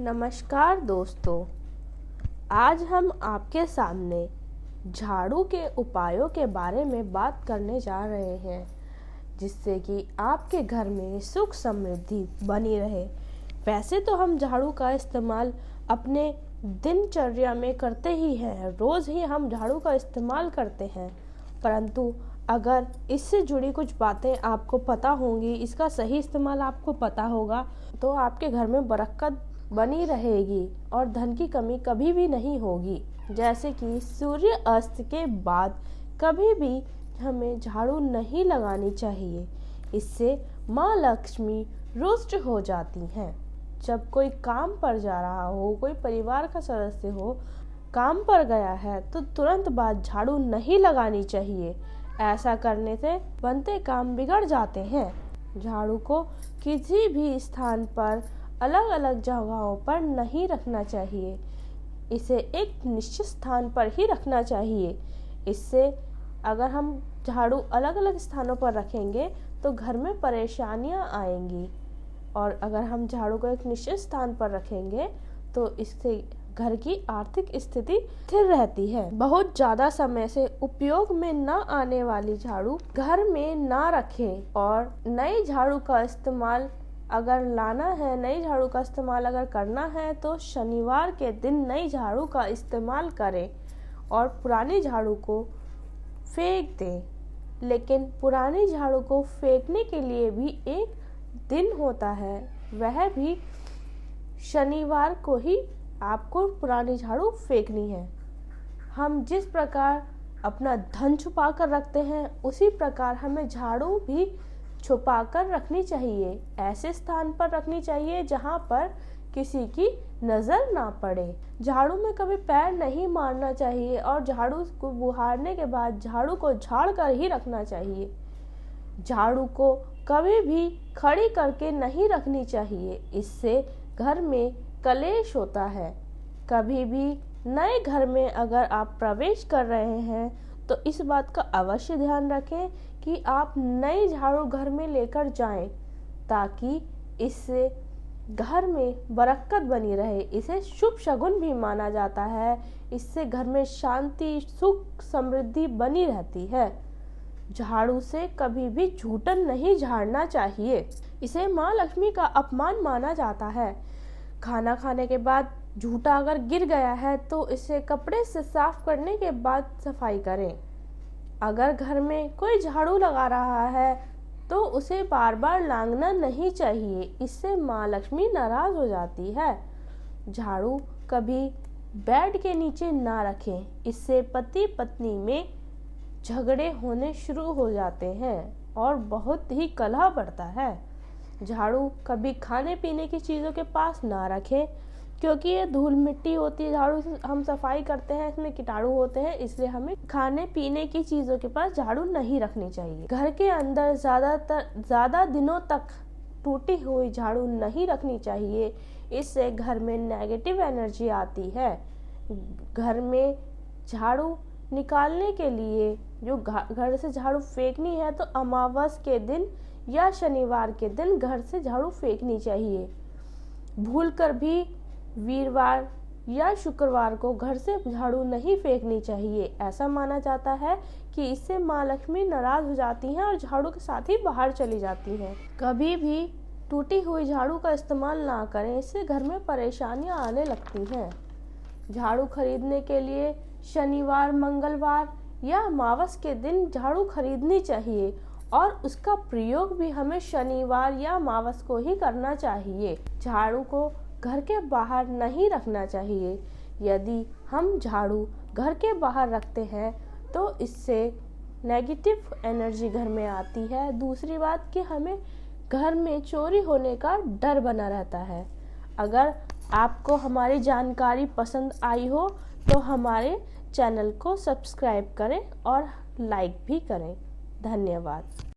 नमस्कार दोस्तों, आज हम आपके सामने झाड़ू के उपायों के बारे में बात करने जा रहे हैं, जिससे कि आपके घर में सुख समृद्धि बनी रहे। वैसे तो हम झाड़ू का इस्तेमाल अपने दिनचर्या में करते ही हैं, रोज़ ही हम झाड़ू का इस्तेमाल करते हैं, परंतु अगर इससे जुड़ी कुछ बातें आपको पता होंगी, इसका सही इस्तेमाल आपको पता होगा, तो आपके घर में बरकत बनी रहेगी और धन की कमी कभी भी नहीं होगी। जैसे कि सूर्य अस्त के बाद कभी भी हमें झाड़ू नहीं लगानी चाहिए, इससे माँ लक्ष्मी रुष्ट हो जाती हैं। जब कोई काम पर जा रहा हो, कोई परिवार का सदस्य हो, काम पर गया है, तो तुरंत बाद झाड़ू नहीं लगानी चाहिए। ऐसा करने से बनते काम बिगड़ जाते हैं। झाड़ू को किसी भी स्थान पर अलग अलग जगहों पर नहीं रखना चाहिए, इसे एक निश्चित स्थान पर ही रखना चाहिए। इससे अगर हम झाड़ू अलग अलग स्थानों पर रखेंगे तो घर में परेशानियां आएंगी, और अगर हम झाड़ू को एक निश्चित स्थान पर रखेंगे तो इससे घर की आर्थिक स्थिति स्थिर रहती है। बहुत ज़्यादा समय से उपयोग में न आने वाली झाड़ू घर में ना रखें, और नई झाड़ू का इस्तेमाल अगर लाना है, नई झाड़ू का इस्तेमाल अगर करना है तो शनिवार के दिन नई झाड़ू का इस्तेमाल करें और पुरानी झाड़ू को फेंक दें। लेकिन पुरानी झाड़ू को फेंकने के लिए भी एक दिन होता है, वह भी शनिवार को ही आपको पुरानी झाड़ू फेंकनी है। हम जिस प्रकार अपना धन छुपा कर रखते हैं, उसी प्रकार हमें झाड़ू भी छुपा कर रखनी चाहिए। ऐसे स्थान पर रखनी चाहिए जहां पर किसी की नज़र ना पड़े। झाड़ू में कभी पैर नहीं मारना चाहिए, और झाड़ू को बुहारने के बाद झाड़ू को झाड़ कर ही रखना चाहिए। झाड़ू को कभी भी खड़ी करके नहीं रखनी चाहिए, इससे घर में कलेश होता है। कभी भी नए घर में अगर आप प्रवेश कर रहे हैं तो इस बात का अवश्य ध्यान रखें कि आप नई झाड़ू घर में लेकर जाएं, ताकि इससे घर में बरकत बनी रहे। इसे शुभ शगुन भी माना जाता है। इससे घर में शांति, सुख, समृद्धि बनी रहती है। झाड़ू से कभी भी झूठन नहीं झाड़ना चाहिए, इसे माँ लक्ष्मी का अपमान माना जाता है। खाना खाने के बाद झूठा अगर गिर गया है तो इसे कपड़े से साफ करने के बाद सफाई करें। अगर घर में कोई झाड़ू लगा रहा है तो उसे बार बार लांघना नहीं चाहिए, इससे माँ लक्ष्मी नाराज हो जाती है। झाड़ू कभी बेड के नीचे ना रखें, इससे पति पत्नी में झगड़े होने शुरू हो जाते हैं और बहुत ही कलह बढ़ता है। झाड़ू कभी खाने पीने की चीज़ों के पास ना रखें, क्योंकि ये धूल मिट्टी होती है। झाड़ू से हम सफाई करते हैं, इसमें कीटाणु होते हैं, इसलिए हमें खाने पीने की चीज़ों के पास झाड़ू नहीं रखनी चाहिए। घर के अंदर ज़्यादा दिनों तक टूटी हुई झाड़ू नहीं रखनी चाहिए, इससे घर में नेगेटिव एनर्जी आती है। घर में झाड़ू निकालने के लिए जो घर से झाड़ू फेंकनी है तो अमावस के दिन या शनिवार के दिन घर से झाड़ू फेंकनी चाहिए। भूलकर भी वीरवार या शुक्रवार को घर से झाड़ू नहीं फेंकनी चाहिए। ऐसा माना जाता है कि इससे माँ लक्ष्मी नाराज हो जाती हैं और झाड़ू के साथ ही बाहर चली जाती हैं। कभी भी टूटी हुई झाड़ू का इस्तेमाल ना करें, इससे घर में परेशानियां आने लगती हैं। झाड़ू खरीदने के लिए शनिवार, मंगलवार या अमावस के दिन झाड़ू खरीदनी चाहिए, और उसका प्रयोग भी हमें शनिवार या अमावस को ही करना चाहिए। झाड़ू को घर के बाहर नहीं रखना चाहिए। यदि हम झाड़ू घर के बाहर रखते हैं तो इससे नेगेटिव एनर्जी घर में आती है। दूसरी बात कि हमें घर में चोरी होने का डर बना रहता है। अगर आपको हमारी जानकारी पसंद आई हो तो हमारे चैनल को सब्सक्राइब करें और लाइक भी करें। धन्यवाद।